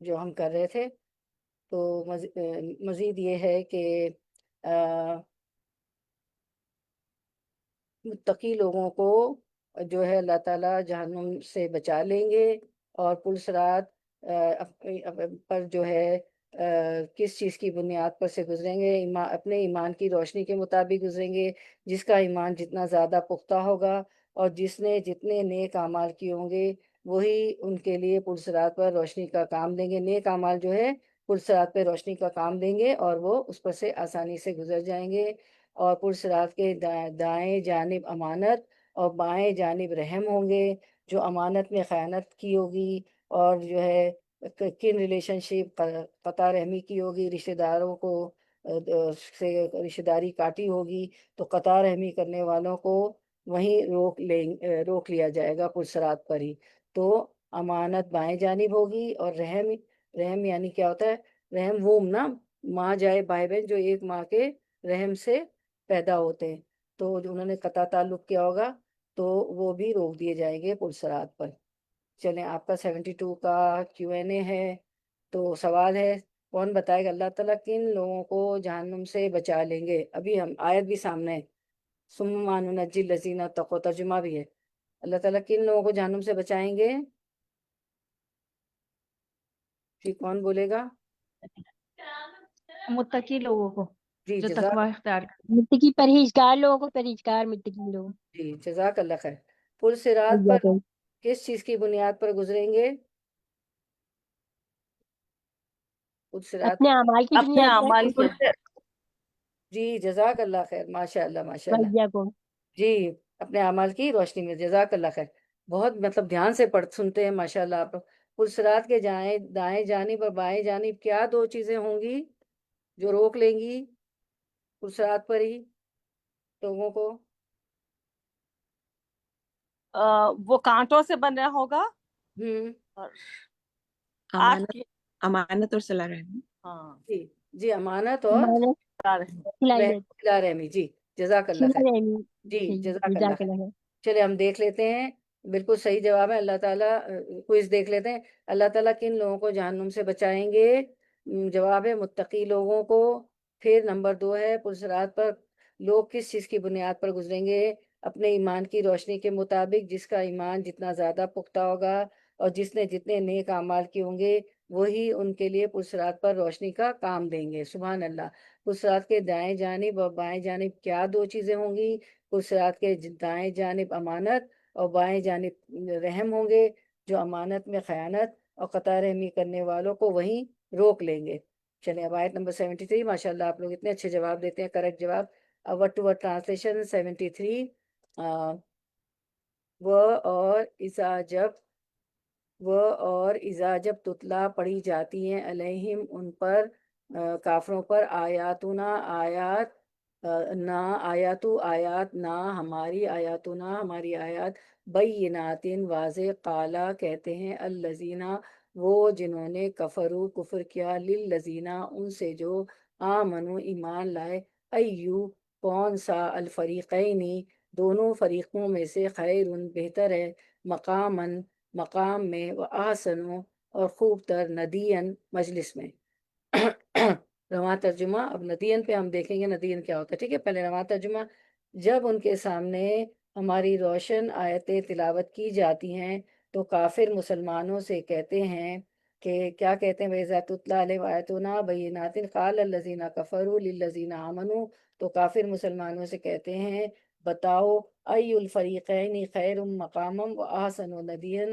جو ہم کر رہے تھے. تو مزید یہ ہے کہ متقی لوگوں کو جو ہے اللہ تعالیٰ جہنم سے بچا لیں گے، اور پلسرات پر جو ہے کس چیز کی بنیاد پر سے گزریں گے؟ اپنے ایمان کی روشنی کے مطابق گزریں گے. جس کا ایمان جتنا زیادہ پختہ ہوگا اور جس نے جتنے نیک اعمال کیے ہوں گے وہی ان کے لیے پلسرات پر روشنی کا کام دیں گے. نیک اعمال جو ہے پلسرات پہ روشنی کا کام دیں گے اور وہ اس پر سے آسانی سے گزر جائیں گے. اور پلسرات کے دائیں جانب امانت اور بائیں جانب رحم ہوں گے. جو امانت میں خیانت کی ہوگی اور جو ہے کن ریلیشن شپ قطع رحمی کی ہوگی، رشتہ داروں کو سے رشتہ داری کاٹی ہوگی، تو قطع رحمی کرنے والوں کو وہیں روک لیا جائے گا پلسرات پر ہی. تو امانت بائیں جانب ہوگی، اور رحم یعنی کیا ہوتا ہے؟ رحم ووم نا، ماں جائے بھائی بہن جو ایک ماں کے رحم سے پیدا ہوتے ہیں، تو جو انہوں نے قطع تعلق کیا ہوگا تو وہ بھی روک دیے جائیں گے پلسرات پر. چلیں، آپ کا 72 کا Q&A ہے. تو سوال ہے، کون بتائے گا اللہ تعالیٰ کن لوگوں کو جہنم سے بچا لیں گے؟ ابھی ہم آیت بھی سامنے ہے، ثم ننجی الذین اتقوا، ترجمہ بھی ہے. اللہ تعالیٰ کن لوگوں کو جہنم سے بچائیں گے؟ جی کون بولے گا؟ متقی لوگوں کو جی جو جزاک تقوی اختیار کرتے متقی پرہیزگار لوگوں کو، پرہیزگار متقی لوگ. جی جزاک اللہ خیر. پلسرات پر کس چیز کی بنیاد پر گزریں گے؟ پلسرات اپنے اعمال کی اپنے بنیاد اعمال پر. کے. جی جزاک اللہ خیر، ماشاء اللہ ماشاء اللہ. وحیہ کو. جی اپنے اعمال کی روشنی میں، جزاک اللہ خیر. بہت دھیان سے سنتے ہیں ماشاء اللہ آپ. پلسرات کے دائیں جانب اور بائیں جانب کیا دو چیزیں ہوں گی جو روک لیں گی پلسرات پر ہی لوگوں کو؟ وہ کانٹوں سے بنا ہوگا اور آگ کی. امانت اور صلہ رحمی. ہاں جی جی، امانت اور صلہ رحمی. جی جزاک اللہ خیر. جی جزاک اللہ خیر. چلے ہم دیکھ لیتے ہیں، بالکل صحیح جواب ہے. اللہ تعالیٰ کوئز دیکھ لیتے ہیں. اللہ تعالیٰ کن لوگوں کو جہنم سے بچائیں گے؟ جواب ہے متقی لوگوں کو. پھر نمبر 2 ہے پلسرات پر لوگ کس چیز کی بنیاد پر گزریں گے؟ اپنے ایمان کی روشنی کے مطابق. جس کا ایمان جتنا زیادہ پختہ ہوگا اور جس نے جتنے نیک اعمال کیے ہوں گے وہی ان کے لیے پلسرات پر روشنی کا کام دیں گے. سبحان اللہ. پلسرات کے دائیں جانب اور بائیں جانب کیا دو چیزیں ہوں گی؟ پلسرات کے دائیں جانب امانت اور بائیں جانب رحم ہوں گے. جو امانت میں خیانت اور قطع رحمی کرنے والوں کو وہیں روک لیں گے. چلیں اب آیت نمبر 73. ماشاء اللہ آپ لوگ اتنے اچھے جواب دیتے ہیں، کریکٹ جواب. Word to word translation 73. اور اذا جب تتلا پڑھی جاتی ہیں علیہم ان پر، کافروں پر، آیاتنا آیات، نہ آیات نہ ہماری، آیاتنا ہماری آیات، بینات واضح، قالا کہتے ہیں، الذین وہ جنہوں نے کفروا کفر کیا، للذین ان سے جو آمنوا ایمان لائے، ایو کون سا، الفریقین دونوں فریقوں میں سے، خیر بہتر ہے، مقام میں، وآحسن اور خوب تر، ندین مجلس میں. رواں ترجمہ. اب ندین پہ ہم دیکھیں گے ندین کیا ہوتا ہے. ٹھیک ہے، پہلے رواں ترجمہ. جب ان کے سامنے ہماری روشن آیتیں تلاوت کی جاتی ہیں تو کافر مسلمانوں سے کہتے ہیں کہ کیا کہتے ہیں؟ وَإِذَا تُتْلَىٰ عَلَيْهِمْ آیَاتُنَا بَيِّنَاتٍ قَالَ الَّذِينَ كَفَرُوا لِلَّذِينَ آمَنُوا. تو کافر مسلمانوں سے کہتے ہیں بتاؤ، ای الفریقین خیر مقاما واحسن ندیا،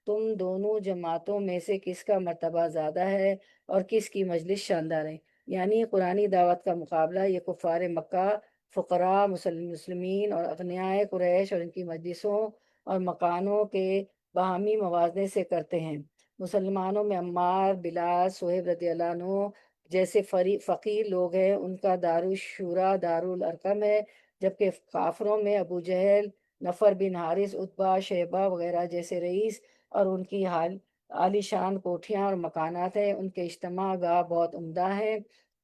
تم دونوں جماعتوں میں سے کس کا مرتبہ زیادہ ہے اور کس کی مجلس شاندار ہے؟ یعنی قرآنی دعوت کا مقابلہ یہ کفار مکہ، فقراء مسلمین اور اغنیاء قریش اور ان کی مجلسوں اور مکانوں کے باہمی موازنے سے کرتے ہیں. مسلمانوں میں عمار، بلال، صہیب رضی اللہ عنہ جیسے فقیر لوگ ہیں، ان کا دارالشورا دارالارقم ہے، جبکہ کافروں میں ابو جہل، نفر بن حارث، عتبہ، شیبہ وغیرہ جیسے رئیس اور ان کی عالی شان کوٹھیاں اور مکانات ہیں، ان کے اجتماع گاہ بہت عمدہ ہیں.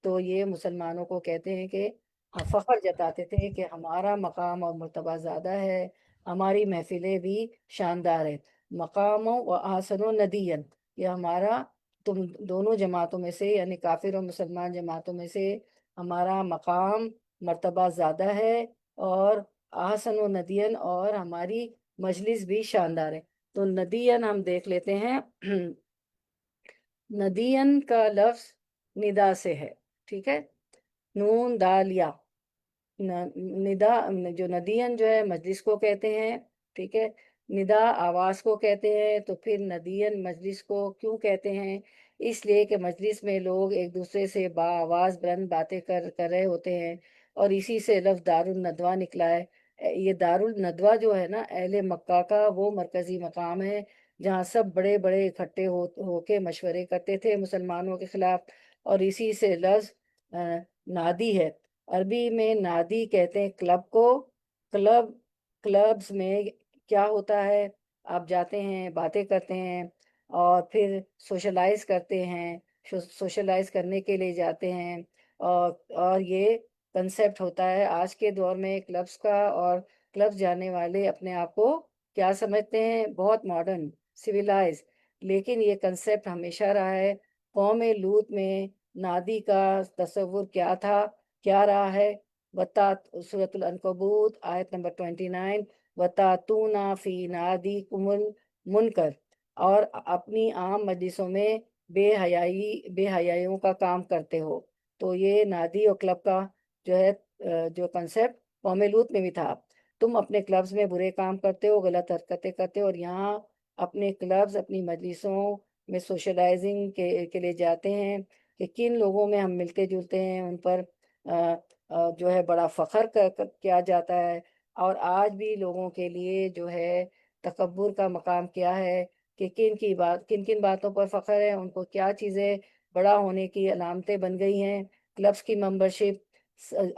تو یہ مسلمانوں کو کہتے ہیں کہ فخر جتاتے تھے کہ ہمارا مقام اور مرتبہ زیادہ ہے، ہماری محفلیں بھی شاندار ہیں. مقام و احسن و ندین، یہ ہمارا تم دونوں جماعتوں میں سے یعنی کافر اور مسلمان جماعتوں میں سے ہمارا مقام مرتبہ زیادہ ہے، اور احسن و ندین، اور ہماری مجلس بھی شاندار ہے۔ تو ندین ہم دیکھ لیتے ہیں۔ ندین کا لفظ ندا سے ہے، ٹھیک ہے، نون دال یا ندا، جو ندین جو ہے مجلس کو کہتے ہیں، ٹھیک ہے، ندا آواز کو کہتے ہیں۔ تو پھر ندین مجلس کو کیوں کہتے ہیں؟ اس لیے کہ مجلس میں لوگ ایک دوسرے سے با آواز بلند باتیں کر رہے ہوتے ہیں، اور اسی سے لفظ دار الندوہ نکلا ہے۔ یہ دار الندوہ جو ہے نا اہل مکہ کا وہ مرکزی مقام ہے جہاں سب بڑے بڑے اکٹھے ہو کے مشورے کرتے تھے مسلمانوں کے خلاف، اور اسی سے لفظ نادی ہے۔ عربی میں نادی کہتے ہیں کلب کو۔ کلبز میں کیا ہوتا ہے، آپ جاتے ہیں، باتیں کرتے ہیں، اور پھر سوشلائز کرتے ہیں، سوشلائز کرنے کے لیے جاتے ہیں، اور یہ کنسیپٹ ہوتا ہے آج کے دور میں کلبز کا۔ اور کلبز جانے والے اپنے آپ کو کیا سمجھتے ہیں؟ بہت ماڈرن، سویلائز، لیکن یہ کنسیپٹ ہمیشہ رہا ہے۔ قوم لوط میں نادی کا تصور کیا تھا، کیا رہا ہے؟ سورۃ العنکبوت آیت نمبر 29، وَتَأْتُونَ فِي نَادِیکُمُ الْمُنکر، اور اپنی عام مجلسوں میں بے حیائیوں کا کام کرتے ہو۔ تو یہ نادی اور کلب کا جو ہے جو کنسیپٹ قوم لوط میں بھی تھا۔ تم اپنے کلبز میں برے کام کرتے ہو، غلط حرکتیں کرتے ہو، اور یہاں اپنے کلبز، اپنی مجلسوں میں سوشلائزنگ کے لیے جاتے ہیں کہ کن لوگوں میں ہم ملتے جلتے ہیں، ان پر جو ہے بڑا فخر کیا جاتا ہے۔ اور آج بھی لوگوں کے لیے جو ہے تکبر کا مقام کیا ہے کہ کن کن باتوں پر فخر ہے، ان کو کیا چیزیں بڑا ہونے کی علامتیں بن گئی ہیں، کلبس کی ممبرشپ۔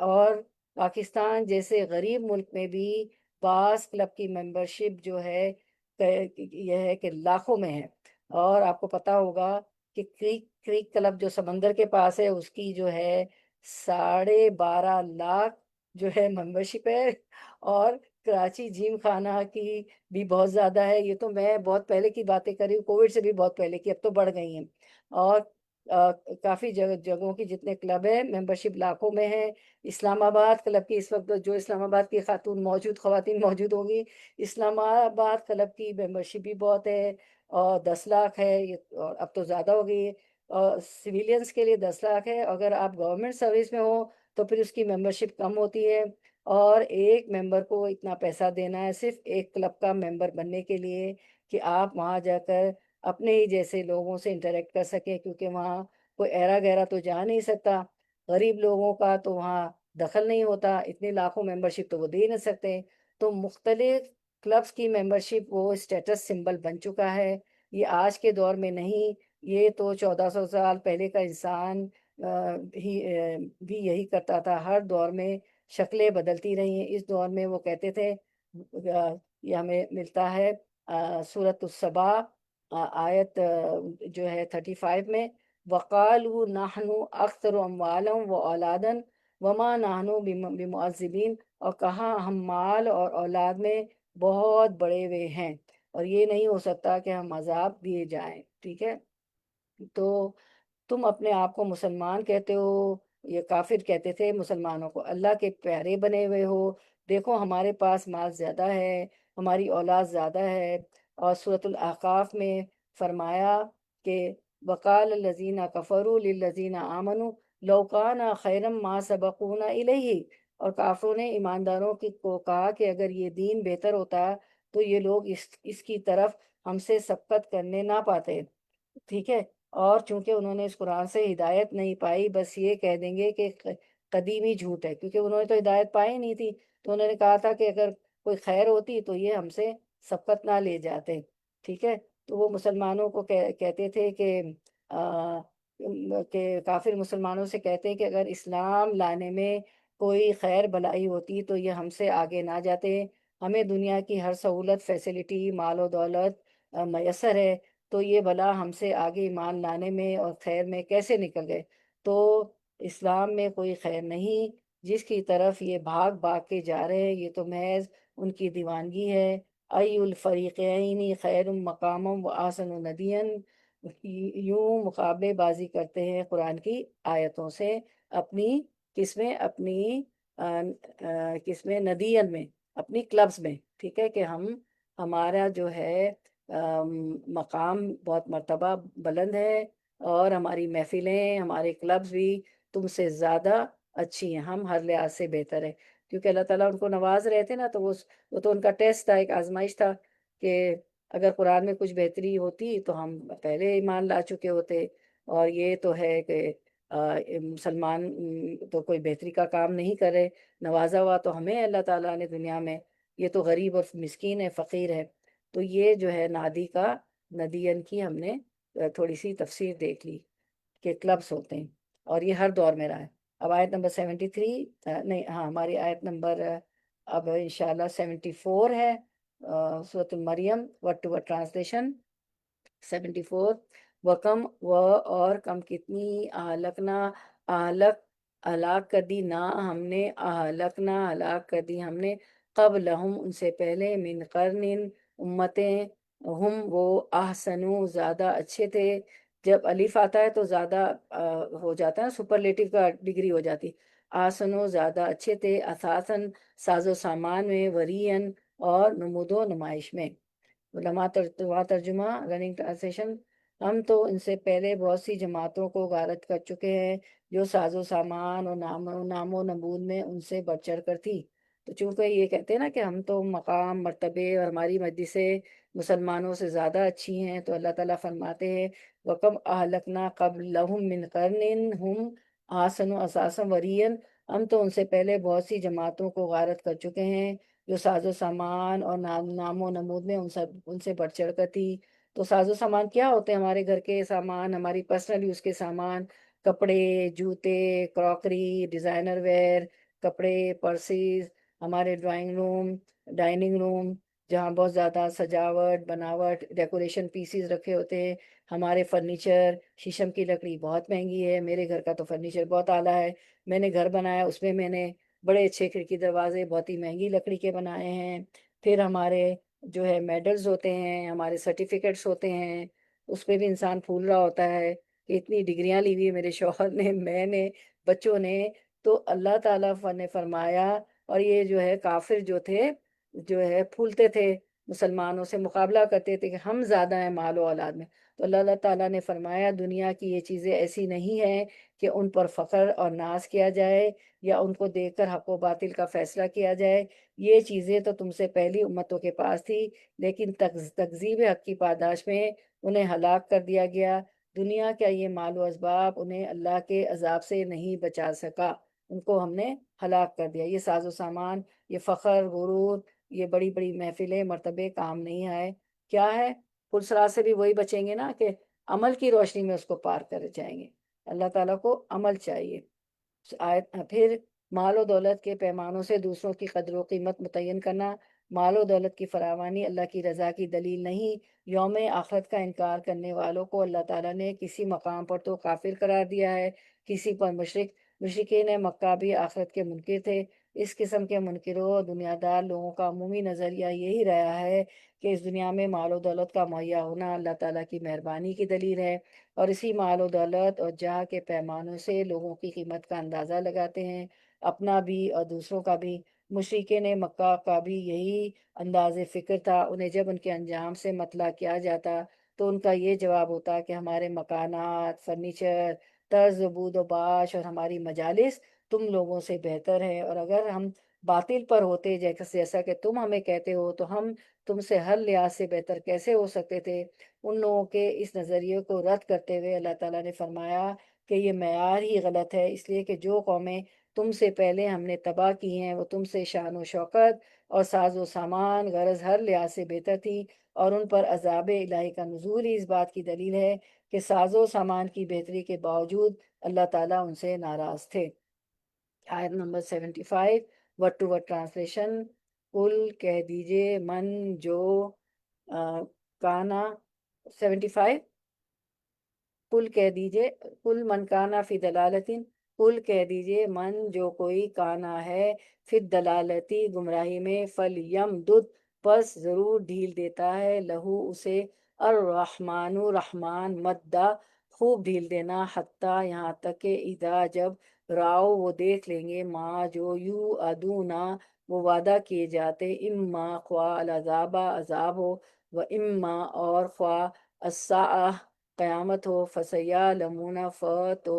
اور پاکستان جیسے غریب ملک میں بھی بعض کلب کی ممبرشپ جو ہے یہ ہے کہ لاکھوں میں ہے۔ اور آپ کو پتا ہوگا کہ کریک کلب جو سمندر کے پاس ہے، اس کی جو ہے 12.5 لاکھ جو ہے ممبرشپ ہے، اور کراچی جیم خانہ کی بھی بہت زیادہ ہے۔ یہ تو میں بہت پہلے کی باتیں کر رہی ہوں، کووڈ سے بھی بہت پہلے کی، اب تو بڑھ گئی ہیں۔ اور کافی جگہوں کی جتنے کلب ہیں ممبرشپ لاکھوں میں ہے۔ اسلام آباد کلب کی اس وقت جو اسلام آباد کی خواتین موجود ہوں گی، اسلام آباد کلب کی ممبرشپ بھی بہت ہے، اور 10 لاکھ ہے، اور اب تو زیادہ ہو گئی ہے۔ سویلینز کے لیے 10 لاکھ ہے، اگر آپ گورنمنٹ سروس میں ہو تو پھر اس کی ممبرشپ کم ہوتی ہے، اور ایک ممبر کو اتنا پیسہ دینا ہے صرف ایک کلب کا ممبر بننے کے لیے کہ آپ وہاں جا کر اپنے ہی جیسے لوگوں سے انٹریکٹ کر سکیں، کیونکہ وہاں کوئی ایرا گیرا تو جا نہیں سکتا، غریب لوگوں کا تو وہاں دخل نہیں ہوتا، اتنے لاکھوں ممبرشپ تو وہ دے ہی نہیں سکتے۔ تو مختلف کلبس کی ممبرشپ وہ اسٹیٹس سمبل بن چکا ہے، یہ آج کے دور میں نہیں، یہ تو 1400 سال پہلے کا انسان بھی یہی کرتا تھا۔ ہر دور میں شکلیں بدلتی رہی ہیں۔ اس دور میں وہ کہتے تھے، یہ ہمیں ملتا ہے سورۃ السبا آیت جو ہے 35 میں، وَقَالُوا نَحْنُ أَكْثَرُ أَمْوَالًا وَأَوْلَادًا وَمَا نَحْنُ بِمُعَذِّبِينَ، اور کہا ہم مال اور اولاد میں بہت بڑے ہوئے ہیں، اور یہ نہیں ہو سکتا کہ ہم عذاب دیے جائیں، ٹھیک ہے۔ تو تم اپنے آپ کو مسلمان کہتے ہو، یہ کافر کہتے تھے مسلمانوں کو، اللہ کے پیارے بنے ہوئے ہو، دیکھو ہمارے پاس مال زیادہ ہے، ہماری اولاد زیادہ ہے۔ اور سورۃ الاحقاف میں فرمایا کہ وقال الذین کفروا للذین آمنوا لو کان خیرا ما سبقونا الیہ، اور کافروں نے ایمانداروں کو کہا کہ اگر یہ دین بہتر ہوتا تو یہ لوگ اس کی طرف ہم سے سبقت کرنے نہ پاتے، ٹھیک ہے۔ اور چونکہ انہوں نے اس قرآن سے ہدایت نہیں پائی، بس یہ کہہ دیں گے کہ قدیمی جھوٹ ہے، کیونکہ انہوں نے تو ہدایت پائی نہیں تھی، تو انہوں نے کہا تھا کہ اگر کوئی خیر ہوتی تو یہ ہم سے سبقت نہ لے جاتے، ٹھیک ہے۔ تو وہ مسلمانوں کو کہتے تھے کہ کافر مسلمانوں سے کہتے ہیں کہ اگر اسلام لانے میں کوئی خیر بلائی ہوتی تو یہ ہم سے آگے نہ جاتے، ہمیں دنیا کی ہر سہولت، فیسلٹی، مال و دولت میسر ہے، تو یہ بلا ہم سے آگے ایمان لانے میں اور خیر میں کیسے نکل گئے۔ تو اسلام میں کوئی خیر نہیں، جس کی طرف یہ بھاگ بھاگ کے جا رہے ہیں، یہ تو محض ان کی دیوانگی ہے۔ ای الفریقین خیر مقاما و احسن ندیا، یوں مقابلے بازی کرتے ہیں قرآن کی آیتوں سے اپنی قسمیں ندین میں، اپنی کلبز میں، ٹھیک ہے، کہ ہمارا جو ہے مقام بہت مرتبہ بلند ہے، اور ہماری محفلیں، ہمارے کلبز بھی تم سے زیادہ اچھی ہیں، ہم ہر لحاظ سے بہتر ہے، کیونکہ اللہ تعالیٰ ان کو نواز رہے تھے نا، تو وہ تو ان کا ٹیسٹ تھا، ایک آزمائش تھا کہ اگر قرآن میں کچھ بہتری ہوتی تو ہم پہلے ایمان لا چکے ہوتے، اور یہ تو ہے کہ مسلمان تو کوئی بہتری کا کام نہیں کرے، نوازا ہوا تو ہمیں اللہ تعالیٰ نے دنیا میں، یہ تو غریب اور مسکین ہے، فقیر ہے۔ تو یہ جو ہے ندین کی ہم نے تھوڑی سی تفسیر دیکھ لی کہ کلبس ہوتے ہیں، اور یہ ہر دور میں رہا ہے۔ اب آیت نمبر 73 نہیں، ہاں، ہماری آیت نمبر اب انشاءاللہ 74 ہے، سورۃ المریم ورڈ ٹو ورڈ ٹرانسلیشن 74۔ وکم اور کم کتنی ہلاک کر دی ہم نے قبلہم ان سے پہلے من قرن امتیں، ہم وہ احسنو زیادہ اچھے تھے۔ جب الف آتا ہے تو زیادہ ہو جاتا ہے، سپرلیٹو کا ڈگری ہو جاتی، احسنو زیادہ اچھے تھے، اساساً ساز و سامان میں، ورین اور نمود و نمائش میں۔ علماء ترجمہ رننگ ٹرانسلیشن، ہم تو ان سے پہلے بہت سی جماعتوں کو غارت کر چکے ہیں جو ساز و سامان اور نام و نمود میں ان سے بڑھ چڑھ کر تھی۔ تو چونکہ یہ کہتے ہیں نا کہ ہم تو مقام، مرتبے اور ہماری مجلسیں مسلمانوں سے زیادہ اچھی ہیں، تو اللہ تعالیٰ فرماتے ہیں وَكَمْ أَهْلَكْنَا قَبْلَهُمْ مِنْ قَرْنٍ هُمْ أَحْسَنُ أَثَاثًا وَرِئًا، ہم تو ان سے پہلے بہت سی جماعتوں کو غارت کر چکے ہیں جو ساز و سامان اور نام و نمود میں ان سے بڑھ چڑھ کر تھی۔ تو ساز و سامان کیا ہوتے ہیں؟ ہمارے گھر کے سامان، ہماری پرسنل یوز کے سامان، کپڑے، جوتے، کراکری، ڈیزائنر ویئر، کپڑے، پرسیز، ہمارے ڈائننگ روم جہاں بہت زیادہ سجاوٹ، بناوٹ، ڈیکوریشن پیسز رکھے ہوتے ہیں، ہمارے فرنیچر، شیشم کی لکڑی بہت مہنگی ہے، میرے گھر کا تو فرنیچر بہت اعلیٰ ہے، میں نے گھر بنایا، اس میں نے بڑے اچھے کھڑکی دروازے بہت ہی مہنگی لکڑی کے بنائے ہیں۔ پھر ہمارے جو ہے میڈلز ہوتے ہیں، ہمارے سرٹیفکیٹس ہوتے ہیں، اس پہ بھی انسان پھول رہا ہوتا ہے کہ اتنی ڈگریاں لی ہوئی میرے شوہر نے، میں نے، بچوں نے۔ تو اللہ تعالیٰ نے فرمایا، اور یہ جو ہے کافر جو تھے، جو ہے پھولتے تھے، مسلمانوں سے مقابلہ کرتے تھے کہ ہم زیادہ ہیں مال و اولاد میں، تو اللہ تعالیٰ نے فرمایا دنیا کی یہ چیزیں ایسی نہیں ہیں کہ ان پر فخر اور ناز کیا جائے، یا ان کو دیکھ کر حق و باطل کا فیصلہ کیا جائے۔ یہ چیزیں تو تم سے پہلی امتوں کے پاس تھی، لیکن تکذیب حق کی پاداش میں انہیں ہلاک کر دیا گیا۔ دنیا کا یہ مال و اسباب انہیں اللہ کے عذاب سے نہیں بچا سکا، ان کو ہم نے ہلاک کر دیا۔ یہ ساز و سامان، یہ فخر، غرور، یہ بڑی بڑی محفلیں، مرتبے کام نہیں آئے۔ کیا ہے؟ پرسرات سے بھی وہی بچیں گے نا کہ عمل کی روشنی میں اس کو پار کر جائیں گے۔ اللہ تعالیٰ کو عمل چاہیے۔ پھر مال و دولت کے پیمانوں سے دوسروں کی قدر و قیمت متعین کرنا، مال و دولت کی فراوانی اللہ کی رضا کی دلیل نہیں۔ یوم آخرت کا انکار کرنے والوں کو اللہ تعالیٰ نے کسی مقام پر تو کافر قرار دیا ہے، کسی پر مشرکین مکہ بھی آخرت کے منکر تھے۔ اس قسم کے منکروں دنیا دار لوگوں کا عمومی نظریہ یہی رہا ہے کہ اس دنیا میں مال و دولت کا مہیا ہونا اللہ تعالیٰ کی مہربانی کی دلیل ہے، اور اسی مال و دولت اور جاہ کے پیمانوں سے لوگوں کی قیمت کا اندازہ لگاتے ہیں، اپنا بھی اور دوسروں کا بھی۔ مشرکین مکہ کا بھی یہی انداز فکر تھا۔ انہیں جب ان کے انجام سے مطلع کیا جاتا تو ان کا یہ جواب ہوتا کہ ہمارے مکانات، فرنیچر، طرز بود و باش اور ہماری مجالس تم لوگوں سے بہتر ہے، اور اگر ہم باطل پر ہوتے جیسا کہ تم ہمیں کہتے ہو تو ہم تم سے ہر لحاظ سے بہتر کیسے ہو سکتے تھے۔ ان لوگوں کے اس نظریے کو رد کرتے ہوئے اللہ تعالیٰ نے فرمایا کہ یہ معیار ہی غلط ہے، اس لیے کہ جو قومیں تم سے پہلے ہم نے تباہ کی ہیں وہ تم سے شان و شوکت اور ساز و سامان غرض ہر لحاظ سے بہتر تھی، اور ان پر عذاب الہی کا نزول ہی اس بات کی دلیل ہے کہ ساز و سامان کی بہتری کے باوجود اللہ تعالیٰ ان سے ناراض تھے۔ آیت نمبر 75 ورڈ ٹو ورڈ ٹرانسلیشن، کل کہہ دیجئے من جو کانا 75 کل کہہ دیجئے، کل من کانا فی دلالتن، کل کہہ دیجئے من جو کوئی کانا ہے فی دلالتی گمراہی میں، فل یم دد پس ضرور ڈھیل دیتا ہے لہو اسے الرحمن رحمان مدہ خوب ڈھیل دینا، حتیٰ یہاں تک کہ اذا جب راؤ وہ دیکھ لیں گے، ما جو یو ادونا وہ وعدہ کیے جاتے، اما خواہ العذاب عذاب ہو، و اما اور خواہ الساعہ قیامت ہو، فسیعلمون تو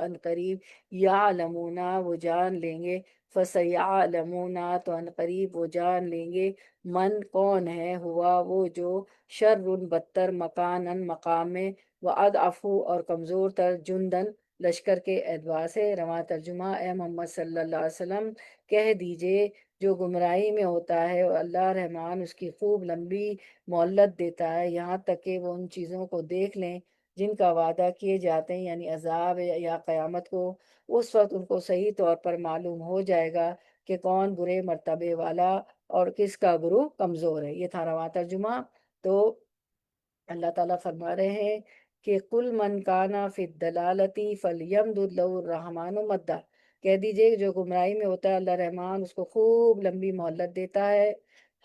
ان قریب، یعلمون وہ جان لیں گے، فسیعلمون تو ان قریب وہ جان لیں گے، من کون ہے، ہوا وہ جو شر بدتر مکانن مقام میں، و اضعف اور کمزور تر جندن لشکر کے اعتبار سے۔ رواں ترجمہ، اے محمد صلی اللہ علیہ وسلم کہہ دیجئے جو گمراہی میں ہوتا ہے اللہ رحمان اس کی خوب لمبی مہلت دیتا ہے، یہاں تک کہ وہ ان چیزوں کو دیکھ لیں جن کا وعدہ کیے جاتے ہیں، یعنی عذاب یا قیامت کو۔ اس وقت ان کو صحیح طور پر معلوم ہو جائے گا کہ کون برے مرتبے والا اور کس کا گروہ کمزور ہے۔ یہ تھا رواں ترجمہ۔ تو اللہ تعالیٰ فرما رہے ہیں کہ قُلْ مَنْ كَانَ فِي الضَّلَالَةِ فَلْيَمْدُدْ لَهُ الرَّحْمَٰنُ مَدًّا، کہہ دیجئے کہ جو گمراہی میں ہوتا ہے اللہ رحمان اس کو خوب لمبی مہلت دیتا ہے،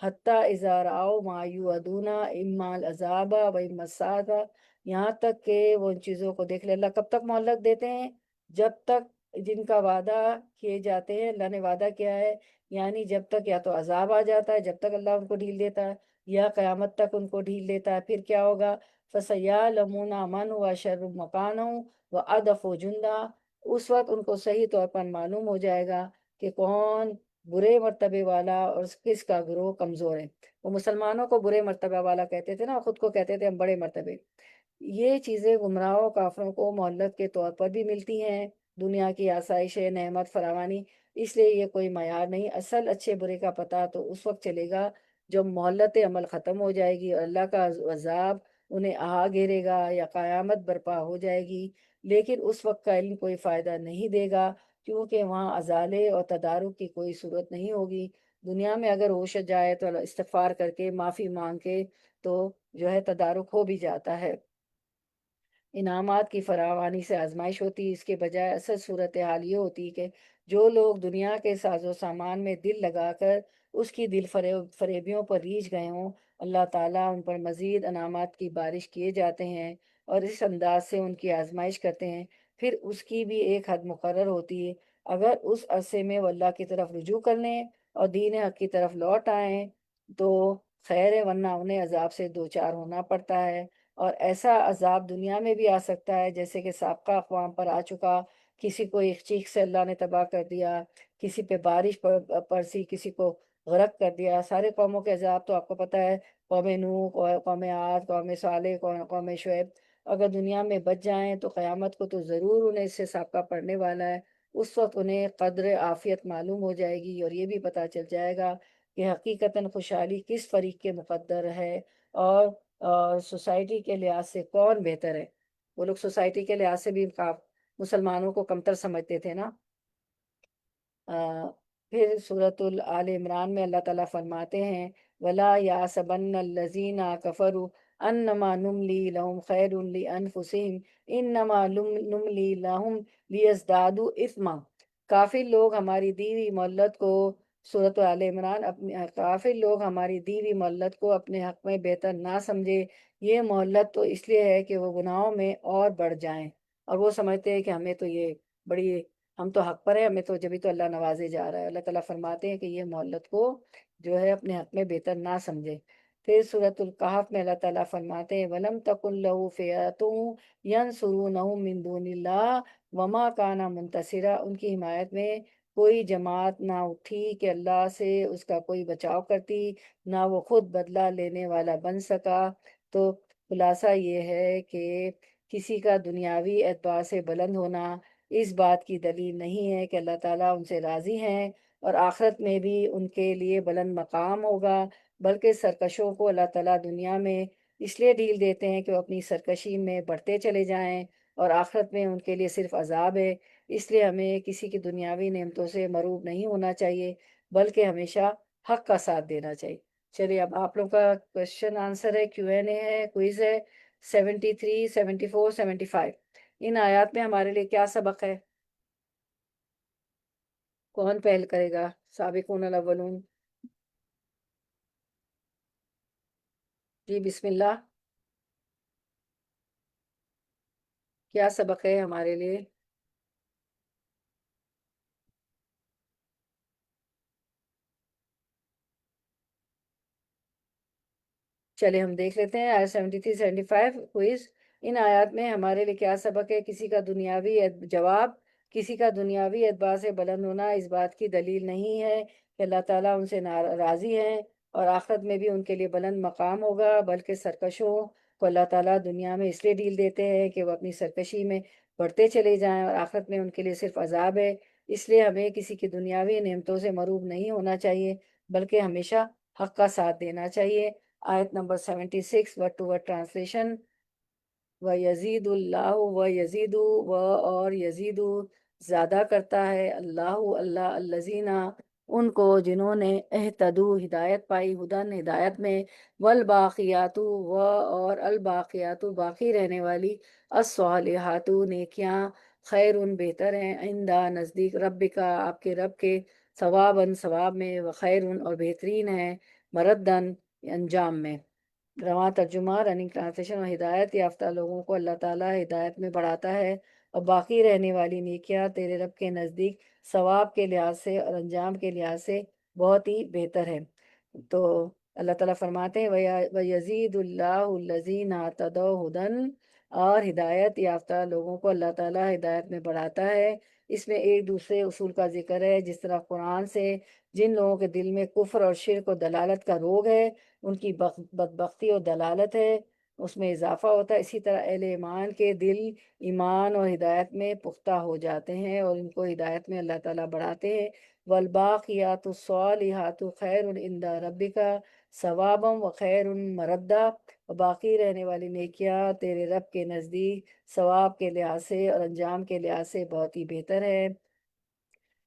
حتیٰ اذا رأوا ما یوعدون اما العذاب و اما الساعة، یہاں تک کہ وہ ان چیزوں کو دیکھ لے۔ اللہ کب تک مہلت دیتے ہیں؟ جب تک جن کا وعدہ کیے جاتے ہیں، اللہ نے وعدہ کیا ہے، یعنی جب تک یا تو عذاب آ جاتا ہے، جب تک اللہ ان کو ڈھیل دیتا ہے، یا قیامت تک ان کو ڈھیل دیتا ہے۔ پھر کیا ہوگا؟ فَسَيَعْلَمُونَ مَنْ هُوَ شَرٌّ مَكَانًا وَأَضْعَفُ جُنْدًا، اس وقت ان کو صحیح طور پر معلوم ہو جائے گا کہ کون برے مرتبے والا اور کس کا گروہ کمزور ہے۔ وہ مسلمانوں کو برے مرتبہ والا کہتے تھے نا، خود کو کہتے تھے ہم بڑے مرتبے۔ یہ چیزیں گمراہوں کافروں کو مہلت کے طور پر بھی ملتی ہیں، دنیا کی آسائش نعمت فراوانی، اس لیے یہ کوئی معیار نہیں۔ اصل اچھے برے کا پتہ تو اس وقت چلے گا جب مہلت عمل ختم ہو جائے گی اور اللہ کا عذاب انہیں آ گھیرے گا یا قیامت برپا ہو جائے گی، لیکن اس وقت کا علم کوئی فائدہ نہیں دے گا، کیونکہ وہاں ازالے اور تدارک کی کوئی صورت نہیں ہوگی۔ دنیا میں اگر ہوش جائے تو استغفار کر کے معافی مانگ کے تو جو ہے تدارک ہو بھی جاتا ہے۔ انعامات کی فراوانی سے آزمائش ہوتی، اس کے بجائے اصل صورتحال یہ ہوتی کہ جو لوگ دنیا کے ساز و سامان میں دل لگا کر اس کی دل فریبیوں پر ریجھ گئے ہوں، اللہ تعالیٰ ان پر مزید انعامات کی بارش کیے جاتے ہیں اور اس انداز سے ان کی آزمائش کرتے ہیں۔ پھر اس کی بھی ایک حد مقرر ہوتی ہے، اگر اس عرصے میں وہ اللہ کی طرف رجوع کر لیں اور دین حق کی طرف لوٹ آئیں تو خیر ہے، ورنہ انہیں عذاب سے دوچار ہونا پڑتا ہے۔ اور ایسا عذاب دنیا میں بھی آ سکتا ہے جیسے کہ سابقہ اقوام پر آ چکا، کسی کو ایک چیخ سے اللہ نے تباہ کر دیا، کسی پہ بارش برسی، کسی کو غرق کر دیا۔ سارے قوموں کے عذاب تو آپ کو پتہ ہے، قوم نوح، قوم عاد، قوم صالح، قوم شعیب، اگر دنیا میں بچ جائیں تو قیامت کو تو ضرور انہیں اس سے سابقہ پڑنے والا ہے۔ اس وقت انہیں قدر عافیت معلوم ہو جائے گی اور یہ بھی پتہ چل جائے گا کہ حقیقتاً خوشحالی کس فریق کے مقدر ہے اور سوسائٹی کے لحاظ سے کون بہتر ہے۔ وہ لوگ سوسائٹی کے لحاظ سے بھی مسلمانوں کو کمتر سمجھتے تھے نا۔ پھر سورۃ آل عمران میں اللہ تعالیٰ فرماتے ہیں وَلَا يَحْسَبَنَّ الَّذِينَ كَفَرُوا أَنَّمَا نُمْلِي لَهُمْ خَيْرٌ لِأَنفُسِهِمْ إِنَّمَا نُمْلِي لَهُمْ لِيَزْدَادُوا إِثْمًا، کافر لوگ ہماری دی ہوئی مہلت کو، سورۃ آل عمران، کافر لوگ ہماری دی ہوئی مہلت کو اپنے حق میں بہتر نہ سمجھے، یہ مہلت تو اس لیے ہے کہ وہ گناہوں میں اور بڑھ جائیں، اور وہ سمجھتے ہیں کہ ہمیں تو یہ بڑی، ہم تو حق پر ہیں، ہمیں تو جبھی تو اللہ نوازے جا رہا ہے۔ اللہ تعالیٰ فرماتے ہیں کہ یہ مہلت کو جو ہے اپنے حق میں بہتر نہ سمجھے۔ پھر سورۃ الکہف میں اللہ تعالیٰ فرماتے ہیں وَلَمْ تَكُنْ لَهُ فِئَةٌ يَنْصُرُونَهُ مِنْ دُونِ اللَّهِ وَمَا كَانَ مُنتَصِرًا، ان کی حمایت میں کوئی جماعت نہ اٹھی کہ اللہ سے اس کا کوئی بچاؤ کرتی، نہ وہ خود بدلہ لینے والا بن سکا۔ تو خلاصہ یہ ہے کہ کسی کا دنیاوی اعتبار سے بلند ہونا اس بات کی دلیل نہیں ہے کہ اللہ تعالیٰ ان سے راضی ہیں اور آخرت میں بھی ان کے لیے بلند مقام ہوگا، بلکہ سرکشوں کو اللہ تعالیٰ دنیا میں اس لیے ڈھیل دیتے ہیں کہ وہ اپنی سرکشی میں بڑھتے چلے جائیں اور آخرت میں ان کے لیے صرف عذاب ہے۔ اس لیے ہمیں کسی کی دنیاوی نعمتوں سے مروب نہیں ہونا چاہیے، بلکہ ہمیشہ حق کا ساتھ دینا چاہیے۔ چلیے اب آپ لوگ کا کوشچن آنسر ہے، کیو این اے ہے، کوئز ہے، 73، 74، 75۔ ان آیات میں ہمارے لیے کیا سبق ہے؟ کون پہل کرے گا؟ سابقون الاولون، جی بسم اللہ۔ کیا سبق ہے ہمارے لیے؟ چلے ہم دیکھ لیتے ہیں آیت 73 75 کوئز۔ ان آیات میں ہمارے لیے کیا سبق ہے؟ کسی کا دنیاوی جواب، کسی کا دنیاوی اعتبار سے بلند ہونا اس بات کی دلیل نہیں ہے کہ اللہ تعالیٰ ان سے راضی ہیں اور آخرت میں بھی ان کے لیے بلند مقام ہوگا، بلکہ سرکشوں کو اللہ تعالیٰ دنیا میں اس لیے ڈیل دیتے ہیں کہ وہ اپنی سرکشی میں بڑھتے چلے جائیں، اور آخرت میں ان کے لیے صرف عذاب ہے۔ اس لیے ہمیں کسی کی دنیاوی نعمتوں سے مروب نہیں ہونا چاہیے، بلکہ ہمیشہ حق کا ساتھ دینا چاہیے۔ آیت number 76 word to word translation. وَيَزِيدُ اللَّهُ وَيَزِيدُ اور یزید زیادہ کرتا ہے اللہ الذین ان کو جنہوں نے اہتدو ہدایت پائی، ہدن ہدایت میں، والباقیات اور الباقیات باقی رہنے والی، الصالحات نیکیاں، خیر بہتر ہیں، عندہ نزدیک، ربک آپ کے رب کے، ثواباً ثواب میں، وخیر اور بہترین ہے، مردن انجام میں۔ رواں ترجمہ رننگ ٹرانسلیشن۔ اور ہدایت یافتہ لوگوں کو اللہ تعالیٰ ہدایت میں بڑھاتا ہے، اور باقی رہنے والی نیکیاں تیرے رب کے نزدیک ثواب کے لحاظ سے اور انجام کے لحاظ سے بہت ہی بہتر ہے۔ تو اللہ تعالیٰ فرماتے ہیں وَيَزِيدُ اللَّهُ الَّذِينَ اهْتَدَوْا هُدًى اور ہدایت یافتہ لوگوں کو اللہ تعالیٰ ہدایت میں بڑھاتا ہے۔ اس میں ایک دوسرے اصول کا ذکر ہے، جس طرح قرآن سے جن لوگوں کے دل میں کفر اور شرک و دلالت کا روگ ہے، ان کی بدبختی اور دلالت ہے، اس میں اضافہ ہوتا ہے، اسی طرح اہل ایمان کے دل ایمان اور ہدایت میں پختہ ہو جاتے ہیں اور ان کو ہدایت میں اللہ تعالیٰ بڑھاتے ہیں۔ والباقیات الصالحات خیر عند ربک ثوابا وخیر مردا، اور باقی رہنے والی نیکیاں تیرے رب کے نزدیک ثواب کے لحاظ سے اور انجام کے لحاظ سے بہت ہی بہتر ہے۔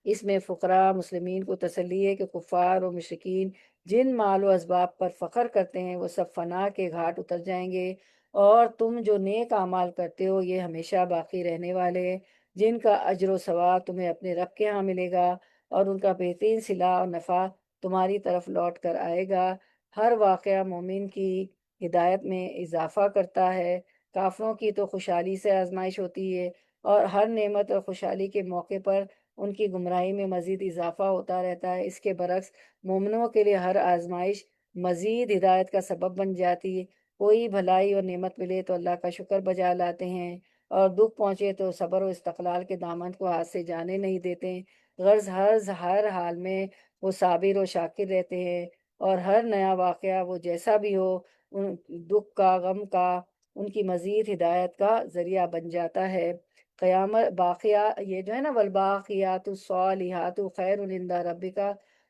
اس میں فقراء مسلمین کو تسلی ہے کہ کفار و مشرکین جن مال و اسباب پر فخر کرتے ہیں وہ سب فنا کے گھاٹ اتر جائیں گے، اور تم جو نیک اعمال کرتے ہو یہ ہمیشہ باقی رہنے والے ہیں، جن کا اجر و ثواب تمہیں اپنے رب کے ہاں ملے گا، اور ان کا بہترین صلاح اور نفع تمہاری طرف لوٹ کر آئے گا۔ ہر واقعہ مومن کی ہدایت میں اضافہ کرتا ہے، کافروں کی تو خوشحالی سے آزمائش ہوتی ہے، اور ہر نعمت اور خوشحالی کے موقع پر ان کی گمراہی میں مزید اضافہ ہوتا رہتا ہے۔ اس کے برعکس مومنوں کے لیے ہر آزمائش مزید ہدایت کا سبب بن جاتی ہے۔ کوئی بھلائی اور نعمت ملے تو اللہ کا شکر بجا لاتے ہیں، اور دکھ پہنچے تو صبر و استقلال کے دامن کو ہاتھ سے جانے نہیں دیتے ہیں۔ غرض ہر حال میں وہ صابر و شاکر رہتے ہیں، اور ہر نیا واقعہ وہ جیسا بھی ہو، دکھ کا، غم کا، ان کی مزید ہدایت کا ذریعہ بن جاتا ہے۔ قیامت باقیہ یہ جو ہے نا، والباقیات الصالحات خیر عند ربک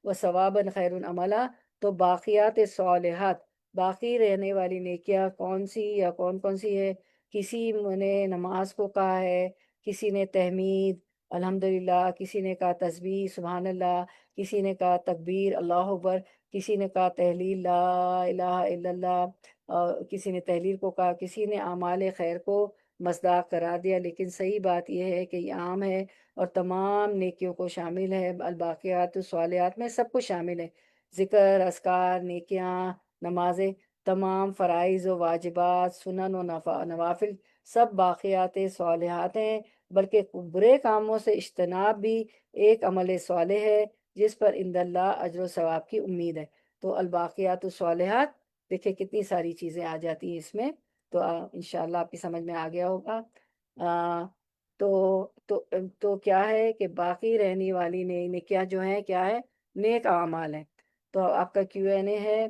وثوابا خیر عملا، تو باقیات صالحات باقی رہنے والی نیکیاں کون سی یا کون کون سی ہے؟ کسی نے نماز کو کہا ہے، کسی نے تحمید الحمدللہ، کسی نے کہا تسبیح سبحان اللہ، کسی نے کہا تکبیر اللہ اکبر، کسی نے کہا تحلیل لا الہ الا اللہ، اور کسی نے تحلیل کو کہا، کسی نے اعمال خیر کو مصداق قرار دیا۔ لیکن صحیح بات یہ ہے کہ یہ عام ہے اور تمام نیکیوں کو شامل ہے، الباقیات الصالحات میں سب کچھ شامل ہے، ذکر، اذکار، نیکیاں، نمازیں، تمام فرائض و واجبات، سنن و نوافل سب باقیات صالحات ہیں، بلکہ برے کاموں سے اجتناب بھی ایک عمل صالح ہے جس پر عند اللہ اجر و ثواب کی امید ہے۔ تو الباقیات الصالحات دیکھیں کتنی ساری چیزیں آ جاتی ہیں اس میں، تو انشاءاللہ آپ کی سمجھ میں آ گیا ہوگا۔ تو تو کیا ہے کہ باقی رہنے والی نیکیاں جو ہیں کیا ہے؟ نیک اعمال ہیں۔ تو آپ کا Q&A ہے،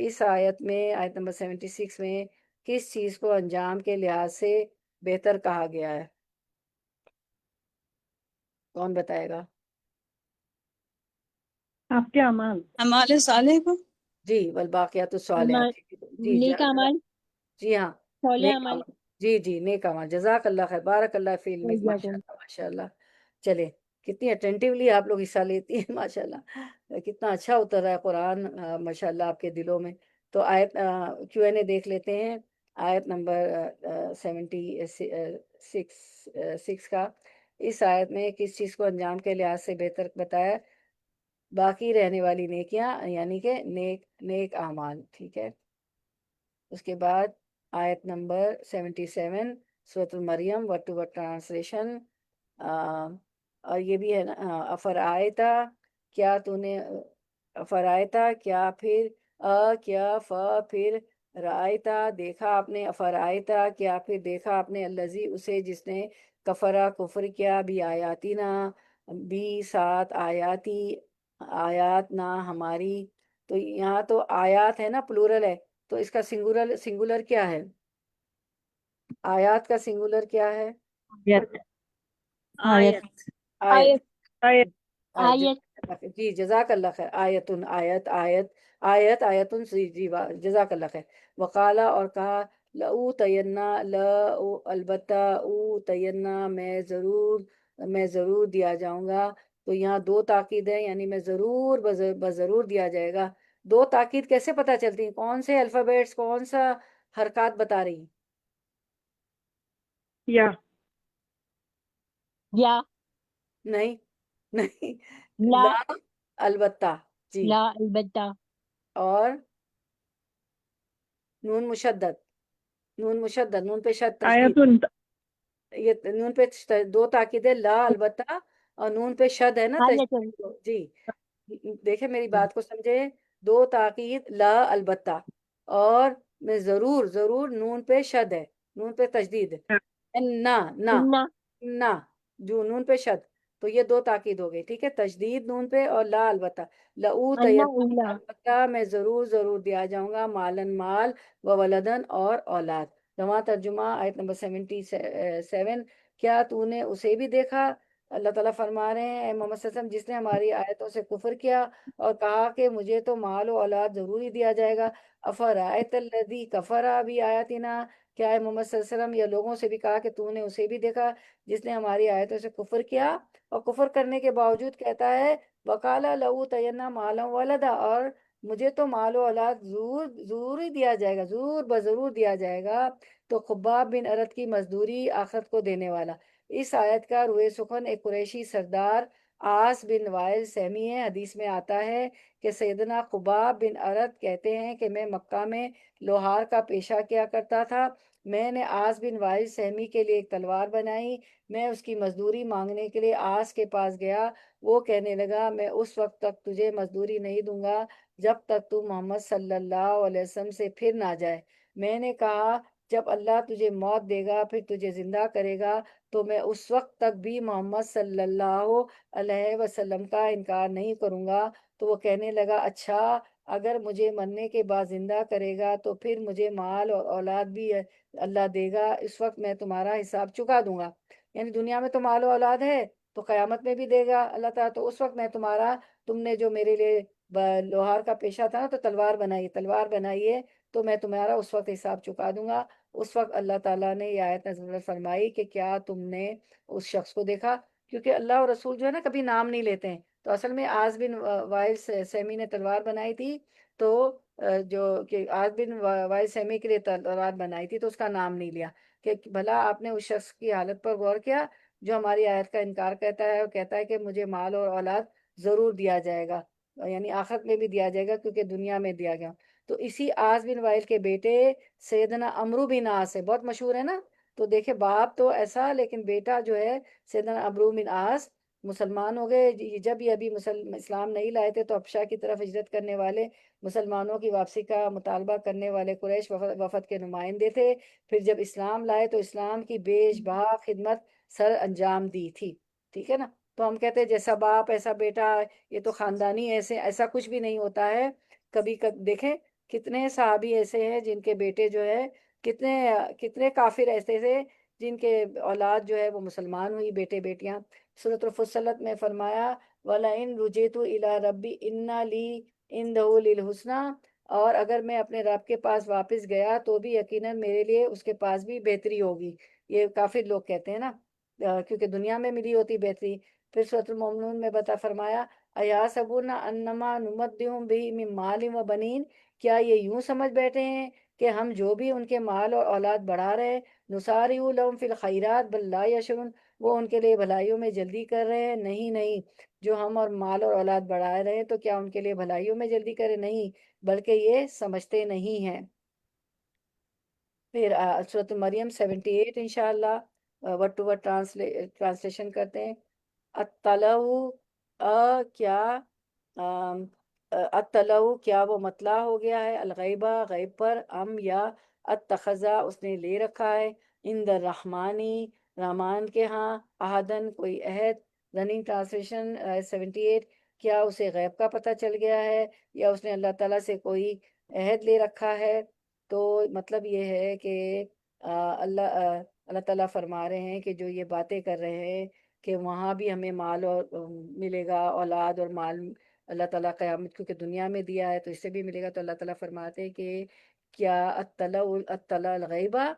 اس آیت میں، آیت نمبر 76 میں کس چیز کو انجام کے لحاظ سے بہتر کہا گیا ہے؟ کون بتائے گا؟ آپ کے اعمال ہمارے صالح کو جی، والباقیات الصالحات، جی نیک اعمال، جی ہاں، صالح نیک اعمال۔ عمل، جی جی نیک عمل، جزاک اللہ خیر، بارک اللہ فی علمک، ماشاء جزاکم۔ اللہ ماشاء اللہ۔ چلے کتنی اٹینٹیولی آپ لوگ حصہ لیتی ہیں، ماشاء اللہ کتنا اچھا اتر رہا ہے قرآن، ماشاء اللہ آپ کے دلوں میں۔ تو آیت Q&A دیکھ لیتے ہیں، آیت نمبر 76 کا۔ اس آیت میں کس چیز کو انجام کے لحاظ سے بہتر بتایا؟ باقی رہنے والی نیکیاں، یعنی کہ نیک اعمال، ٹھیک ہے۔ اس کے بعد آیت نمبر 77 سورۃ المریم ورڈ ٹو ورڈ ٹرانسلیشن. اور یہ بھی ہے نا افرائیتا کیا تو نے افرائیتا کیا پھر کیا پھر رائتا دیکھا آپ نے افرائیتا کیا پھر دیکھا آپ نے الذی اسے جس نے کفرا کفر کیا بھی آیاتنا بھی ساتھ آیاتی آیات نہ ہماری. تو یہاں تو آیات ہے نا پلورل ہے تو اس کا سنگولر کیا ہے؟ آیات کا سنگولر کیا ہے؟ آیت آیت. آیت آیت جی جزاک اللہ خیر. آیتن آیت آیت آیت آیتن جی جزاک اللہ خیر. وقالا اور کہا لو تینا البتہ او تینا میں ضرور دیا جاؤں گا. تو یہاں دو تاکید ہے یعنی میں ضرور بضرور دیا جائے گا. دو تاکید کیسے پتہ چلتی ہیں؟ کون سے الفابیٹس کون سا حرکات بتا رہی ہیں؟ یا یا نہیں نہیں لا لا البتہ جی. لا البتہ اور نون مشدد نون پہ شد تشدید. آیتن یہ نون پہ دو تاکید ہے لا البتہ اور نون پہ شد ہے نا آیت تشدید. جی دیکھیں میری بات کو سمجھے. دو تاکید لا البتہ اور میں ضرور نون پہ شد ہے نون پہ تشدید ہے. نہ انا نہ جو نون پہ شد تو یہ دو تاکید ہو گئی. ٹھیک ہے تشدید نون پہ اور لا البتہ. لعو انا الا البتہ میں ضرور دیا جاؤں گا مالن مال و ولدن اور اولاد. رواں ترجمہ آیت نمبر 77. کیا تو نے اسے بھی دیکھا؟ اللہ تعالیٰ فرما رہے ہیں اے محمد صلی اللہ علیہ وسلم جس نے ہماری آیتوں سے کفر کیا اور کہا کہ مجھے تو مال و اولاد ضرور ہی دیا جائے گا. افرائیت الذی کفر بھی آیاتنا کیا ہے محمد صلی اللہ علیہ وسلم یا لوگوں سے بھی کہا کہ تو نے اسے بھی دیکھا جس نے ہماری آیتوں سے کفر کیا اور کفر کرنے کے باوجود کہتا ہے وقالا لہو تینا مالا ولدا اور مجھے تو مال و اولاد ضرور ہی دیا جائے گا ضرور دیا جائے گا. تو خباب بن ارد کی مزدوری آخرت کو دینے والا. اس آیت کا روئے سخن ایک قریشی سردار آس بن وائل سہمی ہے. حدیث میں آتا ہے کہ سیدنا خباب بن ارد کہتے ہیں کہ میں مکہ میں لوہار کا پیشہ کیا کرتا تھا. میں نے آس بن وائل سہمی کے لیے ایک تلوار بنائی. میں اس کی مزدوری مانگنے کے لیے آس کے پاس گیا. وہ کہنے لگا میں اس وقت تک تجھے مزدوری نہیں دوں گا جب تک تو محمد صلی اللہ علیہ وسلم سے پھر نہ جائے. میں نے کہا جب اللہ تجھے موت دے گا پھر تجھے زندہ کرے گا تو میں اس وقت تک بھی محمد صلی اللہ علیہ وسلم کا انکار نہیں کروں گا. تو وہ کہنے لگا اچھا اگر مجھے مرنے کے بعد زندہ کرے گا تو پھر مجھے مال اور اولاد بھی اللہ دے گا. اس وقت میں تمہارا حساب چکا دوں گا. یعنی دنیا میں تو مال و اولاد ہے تو قیامت میں بھی دے گا اللہ تعالیٰ. تو اس وقت میں تم نے جو میرے لیے لوہار کا پیشہ تھا نا تو تلوار بنائیے تو میں تمہارا اس وقت حساب چکا دوں گا. اس وقت اللہ تعالیٰ نے یہ آیت نازل فرمائی کہ کیا تم نے اس شخص کو دیکھا. کیونکہ اللہ اور رسول جو ہے نا کبھی نام نہیں لیتے ہیں. تو اصل میں آز بن وائل سیمی نے تلوار بنائی تھی تو جو کہ آز بن وائل سیمی کے لیے تلوار بنائی تھی تو اس کا نام نہیں لیا کہ بھلا آپ نے اس شخص کی حالت پر غور کیا جو ہماری آیت کا انکار کرتا ہے اور کہتا ہے کہ مجھے مال اور اولاد ضرور دیا جائے گا یعنی آخرت میں بھی دیا جائے گا کیونکہ دنیا میں دیا گیا. تو اسی آس بن وائل کے بیٹے سیدنا عمرو بن عاص ہے بہت مشہور ہے نا. تو دیکھے باپ تو ایسا لیکن بیٹا جو ہے سیدنا عمرو بن عاص مسلمان ہو گئے. جب یہ ابھی اسلام نہیں لائے تھے تو ابشا کی طرف ہجرت کرنے والے مسلمانوں کی واپسی کا مطالبہ کرنے والے قریش وفد کے نمائندے تھے. پھر جب اسلام لائے تو اسلام کی بیش بہا خدمت سر انجام دی تھی. ٹھیک ہے نا. تو ہم کہتے ہیں جیسا باپ ایسا بیٹا یہ تو خاندانی ایسا کچھ بھی نہیں ہوتا ہے. کبھی دیکھیں کتنے صحابی ایسے ہیں جن کے بیٹے جو ہے کتنے کافر ایسے تھے جن کے اولاد جو ہے وہ مسلمان ہوئی بیٹے بیٹیاں. سورۃ الفصلت میں فرمایا وَلَئِن رُجِعْتُ إِلَىٰ رَبِّي إِنَّ لِي عِندَهُ لِلْحُسْنَىٰ اور اگر میں اپنے رب کے پاس واپس گیا تو بھی یقیناً میرے لیے اس کے پاس بھی بہتری ہوگی. یہ کافر لوگ کہتے ہیں نا کیونکہ دنیا میں ملی ہوتی بہتری. پھر سورۃ المؤمنون میں فرمایا اَيَحْسَبُونَ أَنَّمَا نُمَدِّهُم بِهِ مِن مَّالٍ وَبَنِينَ کیا یہ یوں سمجھ بیٹھے ہیں کہ ہم جو بھی ان کے مال اور اولاد بڑھا رہے نُسَارِعُ لَهُمْ فِي الْخَيْرَاتِ بَل لَّا يَشْعُرُونَ وہ ان کے لیے بھلائیوں میں جلدی کر رہے ہیں. نہیں جو ہم اور مال اور اولاد بڑھا رہے ہیں تو کیا ان کے لیے بھلائیوں میں جلدی کرے؟ نہیں بلکہ یہ سمجھتے نہیں ہیں. پھر سورۃ مریم 78 انشاءاللہ ورڈ ٹو ورڈ ٹرانسلیشن کرتے ہیں. اطلعو کیا اطلعو کیا وہ مطلع ہو گیا ہے، الغیبہ غیب پر، یا اتخذا اس نے لے رکھا ہے، عند الرحمانی رحمان کے ہاں، احدن کوئی عہد. رننگ ٹرانسلیشن 78 کیا اسے غیب کا پتہ چل گیا ہے یا اس نے اللہ تعالیٰ سے کوئی عہد لے رکھا ہے. تو مطلب یہ ہے کہ اللہ تعالیٰ فرما رہے ہیں کہ جو یہ باتیں کر رہے ہیں کہ وہاں بھی ہمیں مال اور ملے گا، اولاد اور مال اللہ تعالیٰ قیامت کیونکہ دنیا میں دیا ہے تو اس سے بھی ملے گا. تو اللہ تعالیٰ فرماتے ہیں کہ کیا اطلع الغیبہ،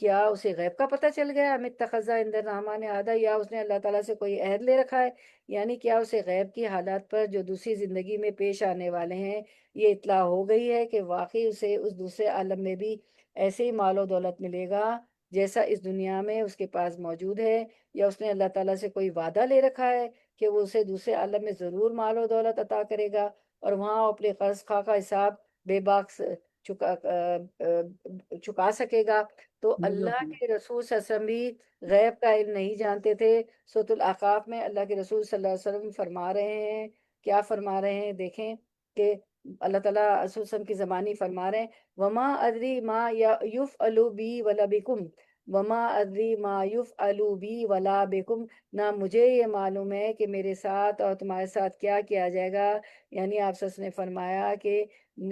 کیا اسے غیب کا پتہ چل گیا، اتخذ عند الرحمن عہدا، یا اس نے اللہ تعالیٰ سے کوئی عہد لے رکھا ہے. یعنی کیا اسے غیب کی حالات پر جو دوسری زندگی میں پیش آنے والے ہیں یہ اطلاع ہو گئی ہے کہ واقعی اسے اس دوسرے عالم میں بھی ایسے ہی مال و دولت ملے گا جیسا اس دنیا میں اس کے پاس موجود ہے، یا اس نے اللہ تعالیٰ سے کوئی وعدہ لے رکھا ہے کہ وہ اسے دوسرے عالم میں ضرور مال و دولت عطا کرے گا اور وہاں اپنے قرض خواہ کا حساب بے باک چکا سکے گا. تو اللہ کے رسول صلی اللہ علیہ وسلم بھی غیب کا علم نہیں جانتے تھے. سورۃ الاعقاف میں اللہ کے رسول صلی اللہ علیہ وسلم فرما رہے ہیں، کیا فرما رہے ہیں دیکھیں کہ اللہ تعالیٰ رسول صلی اللہ علیہ وسلم کی زبانی فرما رہے ہیں وما ادری ما یفعل بی ولا بکم، وما ادری ما یفعل بی ولا بکم، نہ مجھے یہ معلوم ہے کہ میرے ساتھ اور تمہارے ساتھ کیا کیا جائے گا. یعنی آپ صلی اللہ علیہ وسلم نے فرمایا کہ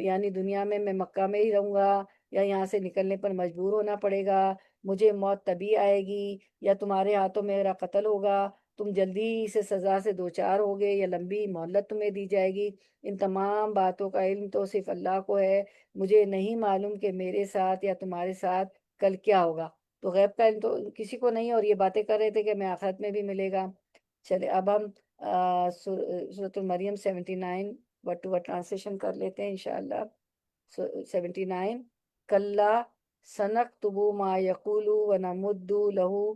یعنی دنیا میں مکہ میں ہی رہوں گا یا یہاں سے نکلنے پر مجبور ہونا پڑے گا، مجھے موت تبھی آئے گی یا تمہارے ہاتھوں میرا قتل ہوگا، تم جلدی سے سزا سے دوچار ہوگے یا لمبی مہلت تمہیں دی جائے گی. ان تمام باتوں کا علم تو صرف اللہ کو ہے، مجھے نہیں معلوم کہ میرے ساتھ یا تمہارے ساتھ کل کیا ہوگا. تو غیب کا علم تو کسی کو نہیں، اور یہ باتیں کر رہے تھے کہ ہمیں آخرت میں بھی ملے گا. چلے اب ہم سورۃ المریم 79 ورڈ ٹو ورڈ ٹرانسلیشن کر لیتے ہیں انشاءاللہ. 79 کلا سنکتب ما یقول ونمد لہ،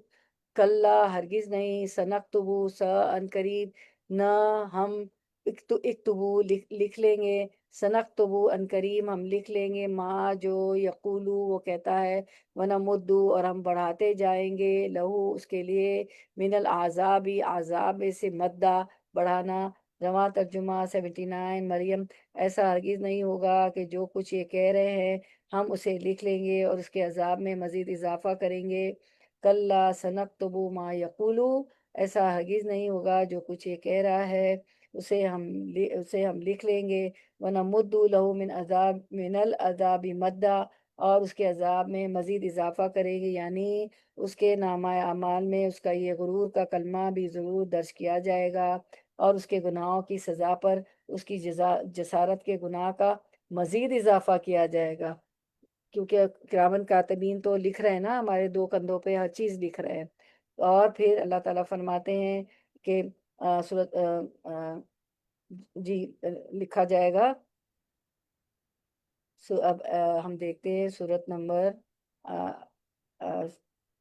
کلا ہرگز نہیں، سنکتب ان قریب، نہ ہم اکتبو لکھ لیں گے، سنکتب ان قریب ہم لکھ لیں گے، ما جو یقولو وہ کہتا ہے، ونمدو اور ہم بڑھاتے جائیں گے، لہو اس کے لیے، من العذاب عذاب سے مدہ بڑھانا. رواں ترجمہ 79 مریم ایسا ہرگز نہیں ہوگا کہ جو کچھ یہ کہہ رہے ہیں ہم اسے لکھ لیں گے اور اس کے عذاب میں مزید اضافہ کریں گے. کلا سنکتب ما یقولو، ایسا ہرگز نہیں ہوگا، جو کچھ یہ کہہ رہا ہے اسے ہم لکھ لیں گے. ونمد لہ من العذاب مدہ، اور اس کے عذاب میں مزید اضافہ کرے گی، یعنی اس کے نامہ اعمال میں اس کا یہ غرور کا کلمہ بھی ضرور درج کیا جائے گا اور اس کے گناہوں کی سزا پر اس کی جسارت کے گناہ کا مزید اضافہ کیا جائے گا. کیونکہ کرامن کاتبین تو لکھ رہے ہیں نا، ہمارے دو کندھوں پہ ہر چیز لکھ رہے ہیں. اور پھر اللہ تعالیٰ فرماتے ہیں کہ سورت جی لکھا جائے گا. اب ہم دیکھتے ہیں سورت نمبر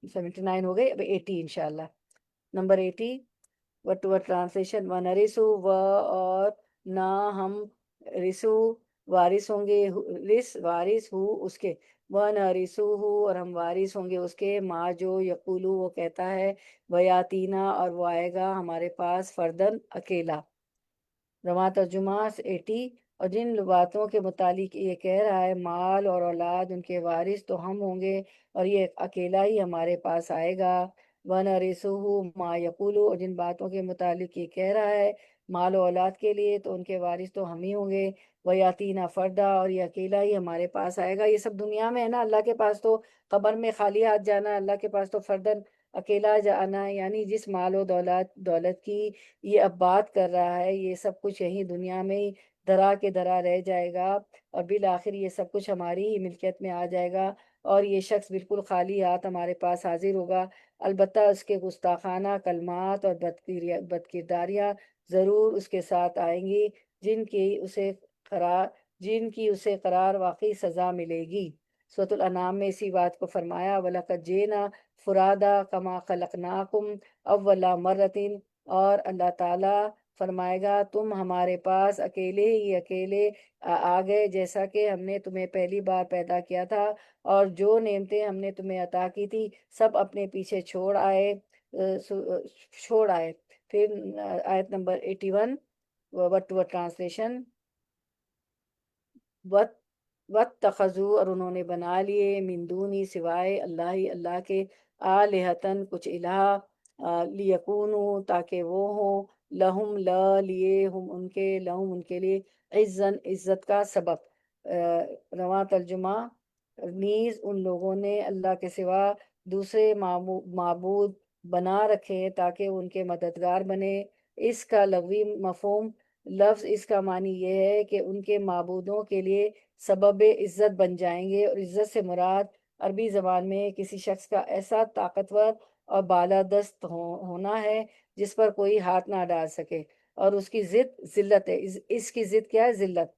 79 ہو گئی، اب 80 انشاءاللہ. Number 80 word to word translation. ونرثو اور نہ ہم رسو وارث ہوں گے، وارث ہو اس کے، ونرثو اور ہم وارث ہوں گے اس کے، ماں جو یقولو وہ کہتا ہے، ویاتینا اور وہ آئے گا ہمارے پاس، فردن اکیلا. رواں ترجمہ 80 اور جن باتوں کے متعلق یہ کہہ رہا ہے مال اور اولاد ان کے وارث تو ہم ہوں گے اور یہ اکیلا ہی ہمارے پاس آئے گا. وَنَرِثُهُ مَا يَقُولُ، اور جن باتوں کے متعلق یہ کہہ رہا ہے مال و اولاد کے لیے تو ان کے وارث تو ہم ہی ہوں گے. وَيَأْتِينَا فَرْدًا، اور یہ اکیلا ہی ہمارے پاس آئے گا. یہ سب دنیا میں ہے نا، اللہ کے پاس تو قبر میں خالی ہاتھ جانا، اللہ کے پاس تو فردن اکیلا جانا ہے. یعنی جس مال و دولت کی یہ اب بات کر رہا ہے یہ سب کچھ یہیں دنیا میں ہی درا کے درا رہ جائے گا اور بالآخر یہ سب کچھ ہماری ہی ملکیت میں آ جائے گا اور یہ شخص بالکل خالی ہاتھ ہمارے پاس حاضر ہوگا. البتہ اس کے گستاخانہ کلمات اور بدکرداریاں ضرور اس کے ساتھ آئیں گی جن کی اسے قرار واقعی سزا ملے گی. سورۃ الانعام میں اسی بات کو فرمایا، وَلَقَدْ جِئْنَا فُرَادَىٰ كَمَا خَلَقْنَاكُمْ أَوَّلَ مَرَّةٍ، اور اللہ تعالیٰ فرمائے گا تم ہمارے پاس اکیلے ہی اکیلے آ گئے جیسا کہ ہم نے تمہیں پہلی بار پیدا کیا تھا، اور جو نعمتیں ہم نے تمہیں عطا کی تھی سب اپنے پیچھے چھوڑ آئے۔ پھر آیت number 81 word to word translation, وَاتَّخَذُوا، اور انہوں نے بنا لیے، من دونی، سوائے اللہ کے، آلہتن، کچھ الہ، لیکونوا، تاکہ وہ ہوں، لہم، لیے، ہم ان کے، لہم ان کے لیے، عزت کا سبب۔ رواں ترجمہ، نیز ان لوگوں نے اللہ کے سوا دوسرے معبود بنا رکھے تاکہ ان کے مددگار بنے۔ اس کا لغوی مفہوم، لفظ اس کا معنی یہ ہے کہ ان کے معبودوں کے لیے سبب عزت بن جائیں گے، اور عزت سے مراد عربی زبان میں کسی شخص کا ایسا طاقتور اور بالادست ہونا ہے جس پر کوئی ہاتھ نہ ڈال سکے، اور اس کی ضد ذلت ہے۔ اس کی ضد کیا ہے؟ ذلت۔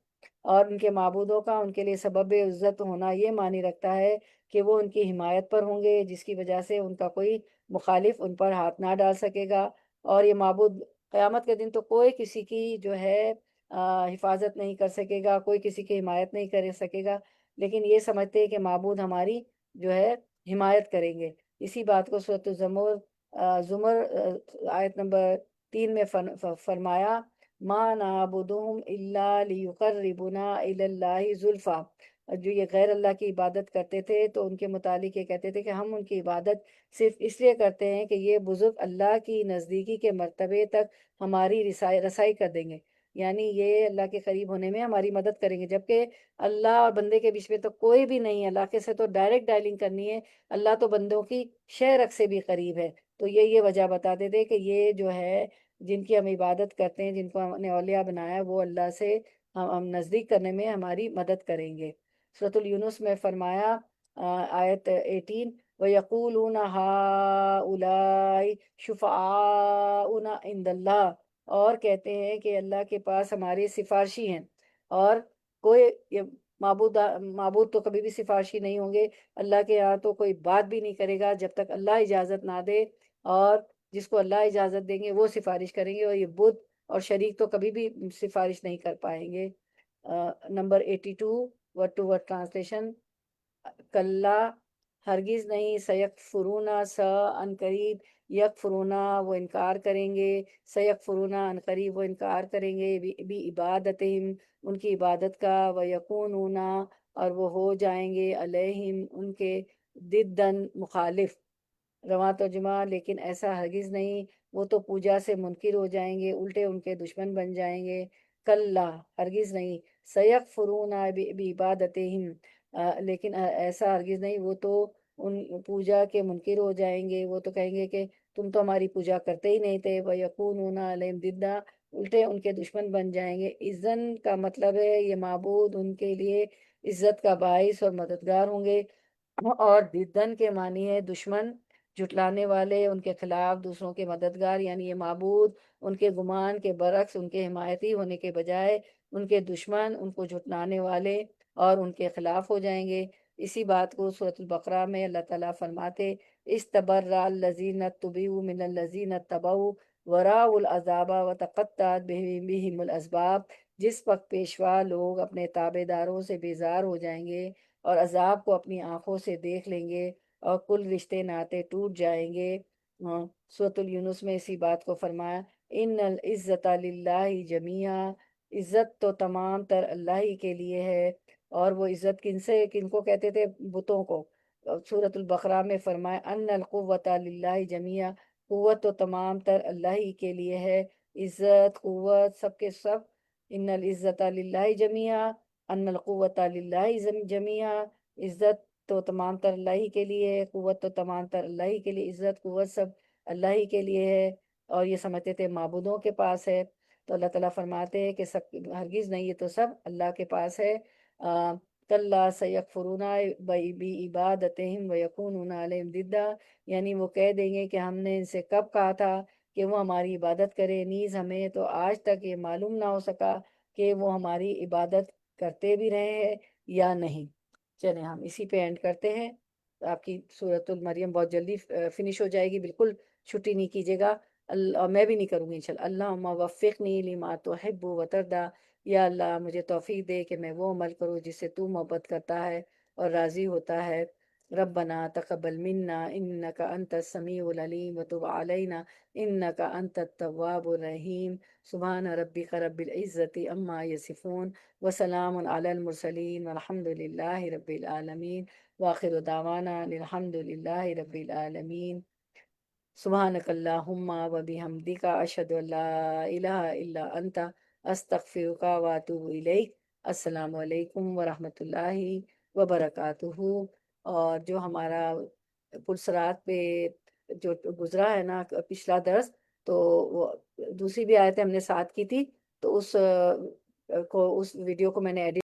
اور ان کے معبودوں کا ان کے لیے سبب عزت ہونا یہ معنی رکھتا ہے کہ وہ ان کی حمایت پر ہوں گے، جس کی وجہ سے ان کا کوئی مخالف ان پر ہاتھ نہ ڈال سکے گا، اور یہ معبود قیامت کے دن تو کوئی کسی کی جو ہے حفاظت نہیں کر سکے گا، کوئی کسی کی حمایت نہیں کر سکے گا، لیکن یہ سمجھتے ہیں کہ معبود ہماری جو ہے حمایت کریں گے۔ اسی بات کو سورۃ زمر آیت نمبر 3 میں فرمایا، ما نعبدہم الا لیقربونا الی اللہ زلفیٰ۔ جو یہ غیر اللہ کی عبادت کرتے تھے تو ان کے متعلق یہ کہتے تھے کہ ہم ان کی عبادت صرف اس لیے کرتے ہیں کہ یہ بزرگ اللہ کی نزدیکی کے مرتبے تک ہماری رسائی کر دیں گے، یعنی یہ اللہ کے قریب ہونے میں ہماری مدد کریں گے، جبکہ اللہ اور بندے کے بیچ میں تو کوئی بھی نہیں ہے۔ اللہ کے سے تو ڈائریکٹ ڈائلنگ کرنی ہے، اللہ تو بندوں کی شہ رگ سے بھی قریب ہے۔ تو یہ وجہ بتاتے تھے کہ یہ جو ہے جن کی ہم عبادت کرتے ہیں، جن کو ہم نے اولیاء بنایا ہے، وہ اللہ سے ہم نزدیک کرنے میں ہماری مدد کریں گے۔ سورۃ یونس میں فرمایا آیت 18، وَيَقُولُونَ هَٰؤُلَاءِ شُفَعَاؤُنَا عِندَ اللَّهِ، اور کہتے ہیں کہ اللہ کے پاس ہمارے سفارشی ہیں، اور کوئی معبود تو کبھی بھی سفارشی نہیں ہوں گے، اللہ کے یہاں تو کوئی بات بھی نہیں کرے گا جب تک اللہ اجازت نہ دے، اور جس کو اللہ اجازت دیں گے وہ سفارش کریں گے، اور یہ بت اور شریک تو کبھی بھی سفارش نہیں کر پائیں گے۔ نمبر 82 ورڈ ٹو ورڈ ٹرانسلیشن، کلا، ہرگز نہیں، سیکفرون، ان قریب، یکفرون، وہ انکار کریں گے، سیکفرون، ان قریب وہ انکار کریں گے، بھی عبادتہم، ان کی عبادت کا، ویکونون، اور وہ ہو جائیں گے، علیہم، ان کے، ضدن، مخالف۔ رواں ترجمہ، لیکن ایسا ہرگز نہیں، وہ تو پوجا سے منکر ہو جائیں گے، الٹے ان کے دشمن بن جائیں گے۔ کلا، ہرگز نہیں، سیکفرون بعبادتہم، لیکن ایسا ہرگز نہیں، وہ تو ان پوجا کے منکر ہو جائیں گے، وہ تو کہیں گے کہ تم تو ہماری پوجا کرتے ہی نہیں تھے، وَيَكُونُونَ عَلَيْهِمْ ضِدًّا، الٹے ان کے دشمن بن جائیں گے۔ اذن کا مطلب ہے یہ معبود ان کے لیے عزت کا باعث اور مددگار ہوں گے، اور ضدن کے معنی ہے دشمن، جھٹلانے والے، ان کے خلاف دوسروں کے مددگار، یعنی یہ معبود ان کے گمان کے برعکس ان کے حمایتی ہونے کے بجائے ان کے دشمن، ان کو جھٹلانے والے اور ان کے خلاف ہو جائیں گے۔ اسی بات کو سورۃ البقرہ میں اللہ تعالیٰ فرماتے، استبرأ الذین اتبعوا من الذین اتبعوا ورأوا العذاب وتقطعت بہم الاسباب۔ جس وقت پیشوا لوگ اپنے تابع داروں سے بیزار ہو جائیں گے اور عذاب کو اپنی آنکھوں سے دیکھ لیں گے، اور کل رشتے ناطے ٹوٹ جائیں گے۔ سورۃ یونس میں اسی بات کو فرمایا، ان العزت للہ جمیعا، عزت تو تمام تر اللہ ہی کے لیے ہے۔ اور وہ عزت کن کو کہتے تھے؟ بتوں کو۔ سورۃ البقرہ میں فرمایا، ان القوۃ للہ جمیعا، قوت تو تمام تر اللہ ہی کے لیے ہے، عزت، قوت، سب کے سب۔ ان العزت للہ جمیعا، ان القوۃ للہ جمیعا، عزت تو تمام تر اللہ ہی کے لیے ہے، قوت تو تمام تر اللہ ہی کے لیے، عزت، قوت سب اللہ ہی کے لیے ہے، اور یہ سمجھتے تھے معبودوں کے پاس ہے۔ تو اللہ تعالیٰ فرماتے ہیں کہ سب، ہرگز نہیں، یہ تو سب اللہ کے پاس ہے۔ کلا سیکفرون بعبادتہم ویکونون علیہم ضدا، یعنی وہ کہہ دیں گے کہ ہم نے ان سے کب کہا تھا کہ وہ ہماری عبادت کرے، نیز ہمیں تو آج تک یہ معلوم نہ ہو سکا کہ وہ ہماری عبادت کرتے بھی رہے ہیں یا نہیں۔ چلیں ہم اسی پہ اینڈ کرتے ہیں۔ آپ کی سورۃ المریم بہت جلدی فنش ہو جائے گی، بالکل چھٹی نہیں کیجیے گا۔ میں بھی نہیں کروں گی انشاءاللہ. اللہم وفقنی لما تحب و ترضی، یا اللہ مجھے توفیق دے کہ میں وہ عمل کروں جس سے تو محبت کرتا ہے اور راضی ہوتا ہے. ربنا تقبل منا انک انت السمیع العلیم وتب علینا انک انت التواب الرحیم. سبحان ربک رب العزت عما یصفون وسلام علی المرسلین والحمد للہ رب العالمین. وآخر دعوانا الحمد للہ رب العالمین. سبحانک اللہم و بحمدک اشہد ان لا الہ الا انت استغفرک و اتوب الیک. السلام علیکم ورحمۃ اللہ وبرکاتہ. اور جو ہمارا پرسرات پہ جو گزرا ہے نا پچھلا درس، تو وہ دوسری بھی آیتیں ہم نے ساتھ کی تھی، تو اس ویڈیو کو میں نے ایڈٹ